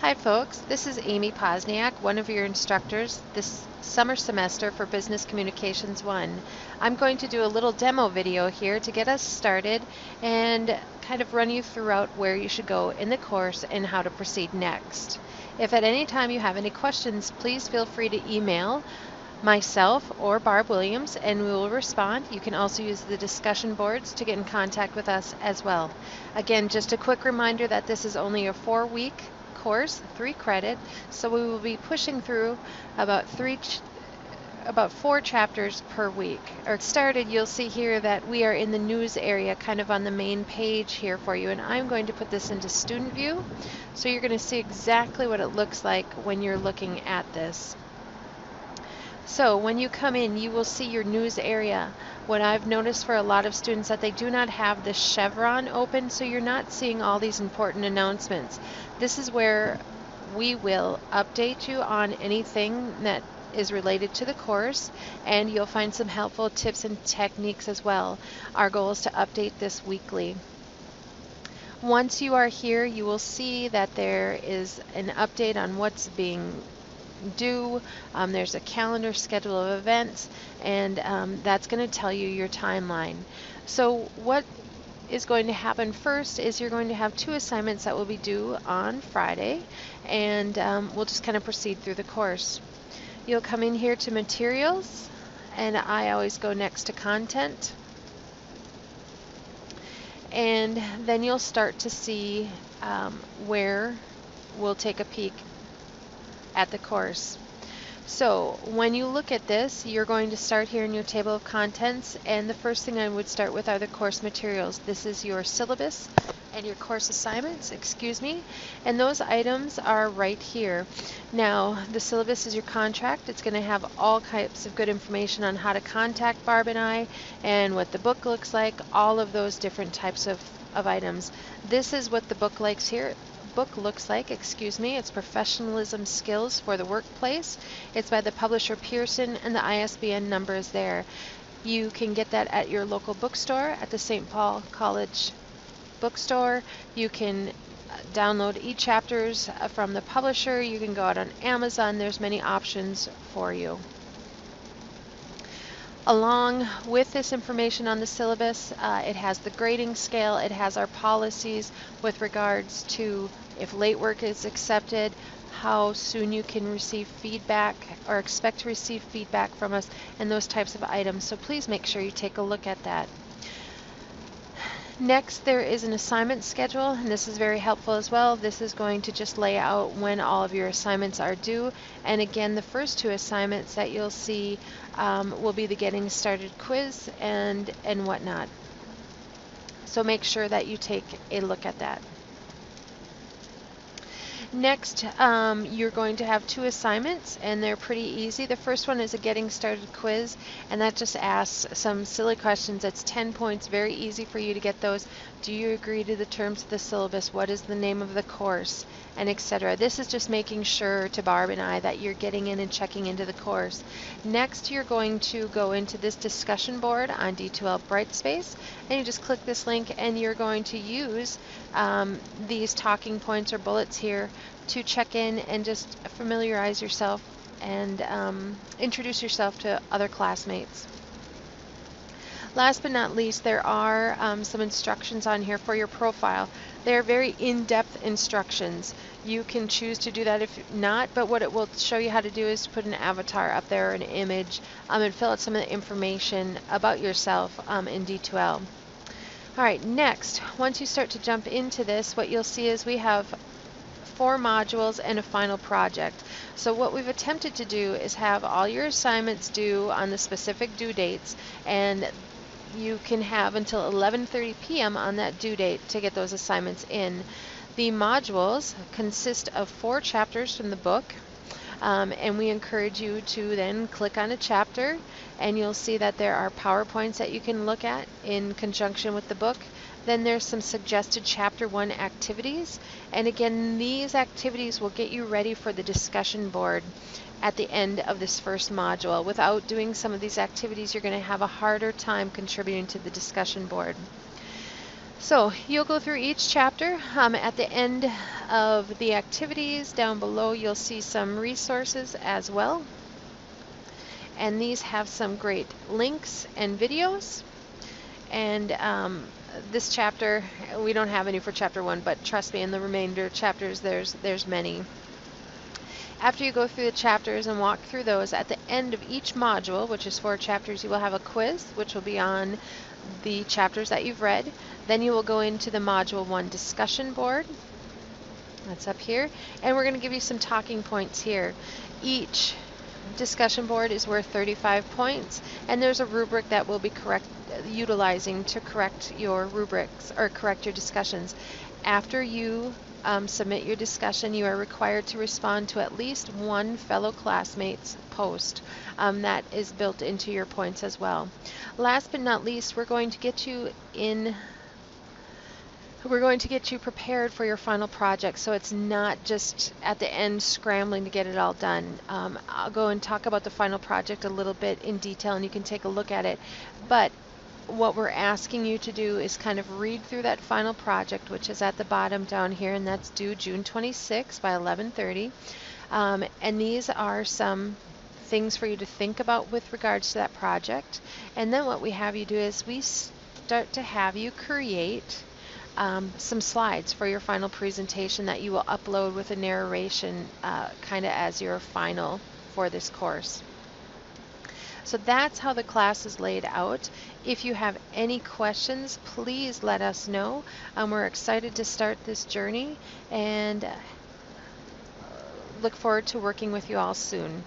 Hi folks, this is Amy Posniak, one of your instructors this summer semester for Business Communications 1. I'm going to do a little demo video here to get us started and kind of run you throughout where you should go in the course and how to proceed next. If at any time you have any questions, please feel free to email myself or Barb Williams and we will respond. You can also use the discussion boards to get in contact with us as well. Again, just a quick reminder that this is only a 4-week course, 3 credit, so we will be pushing through about 4 chapters per week. Or started, you'll see here that we are in the news area, kind of on the main page here for you, and I'm going to put this into student view, so you're going to see exactly what it looks like when you're looking at this. So when you come in, you will see your news area. What I've noticed for a lot of students that they do not have the chevron open, so you're not seeing all these important announcements. This is where we will update you on anything that is related to the course, and you'll find some helpful tips and techniques as well. Our goal is to update this weekly. Once you are here, you will see that there is an update on what's being due. There's a calendar schedule of events, and that's going to tell you your timeline. So what is going to happen first is you're going to have 2 assignments that will be due on Friday, and we'll just kind of proceed through the course. You'll come in here to materials, and I always go next to content, and then you'll start to see where we'll take a peek at the course. So when you look at this, you're going to start here in your table of contents, and the first thing I would start with are the course materials. This is your syllabus and your course assignments, and those items are right here. Now, the syllabus is your contract. It's going to have all types of good information on how to contact Barb and I, and what the book looks like, all of those different types of items. This is what the book looks like. It's Professionalism Skills for the Workplace. It's by the publisher Pearson, and the ISBN number is there. You can get that at your local bookstore, at the St. Paul College bookstore. You can download e-chapters from the publisher. You can go out on Amazon. There's many options for you. Along with this information on the syllabus, it has the grading scale, it has our policies with regards to if late work is accepted, how soon you can receive feedback or expect to receive feedback from us, and those types of items. So please make sure you take a look at that. Next, there is an assignment schedule, and this is very helpful as well. This is going to just lay out when all of your assignments are due. And again, the first 2 assignments that you'll see will be the Getting Started quiz and whatnot. So make sure that you take a look at that. Next, you're going to have 2 assignments, and they're pretty easy. The first one is a Getting Started quiz, and that just asks some silly questions. It's 10 points, very easy for you to get those. Do you agree to the terms of the syllabus? What is the name of the course? And etc. This is just making sure to Barb and I that you're getting in and checking into the course. Next, you're going to go into this discussion board on D2L Brightspace, and you just click this link, and you're going to use these talking points or bullets here to check in and just familiarize yourself and introduce yourself to other classmates. Last but not least, there are some instructions on here for your profile. They're very in-depth instructions. You can choose to do that if not, but what it will show you how to do is put an avatar up there, an image, and fill out some of the information about yourself in D2L. Alright, next, once you start to jump into this, what you'll see is we have 4 modules and a final project. So what we've attempted to do is have all your assignments due on the specific due dates, and you can have until 11:30 p.m. on that due date to get those assignments in. The modules consist of 4 chapters from the book, and we encourage you to then click on a chapter, and you'll see that there are PowerPoints that you can look at in conjunction with the book. Then there's some suggested Chapter 1 activities, and again, these activities will get you ready for the discussion board at the end of this first module. Without doing some of these activities, you're going to have a harder time contributing to the discussion board. So you'll go through each chapter. At the end of the activities down below, you'll see some resources as well. And these have some great links and videos. And this chapter, we don't have any for chapter 1, but trust me, in the remainder chapters, there's many. After you go through the chapters and walk through those, at the end of each module, which is 4 chapters, you will have a quiz, which will be on the chapters that you've read. Then you will go into the Module 1 discussion board. That's up here. And we're going to give you some talking points here. Each discussion board is worth 35 points, and there's a rubric that we'll be utilizing to correct your rubrics or correct your discussions. After you submit your discussion, you are required to respond to at least one fellow classmate's post. That is built into your points as well. Last but not least, we're going to get you prepared for your final project, so it's not just at the end scrambling to get it all done. I'll go and talk about the final project a little bit in detail, and you can take a look at it. But what we're asking you to do is kind of read through that final project, which is at the bottom down here, and that's due June 26 by 11:30. And these are some things for you to think about with regards to that project. And then what we have you do is we start to have you create some slides for your final presentation that you will upload with a narration kind of as your final for this course. So that's how the class is laid out. If you have any questions, please let us know. We're excited to start this journey and look forward to working with you all soon.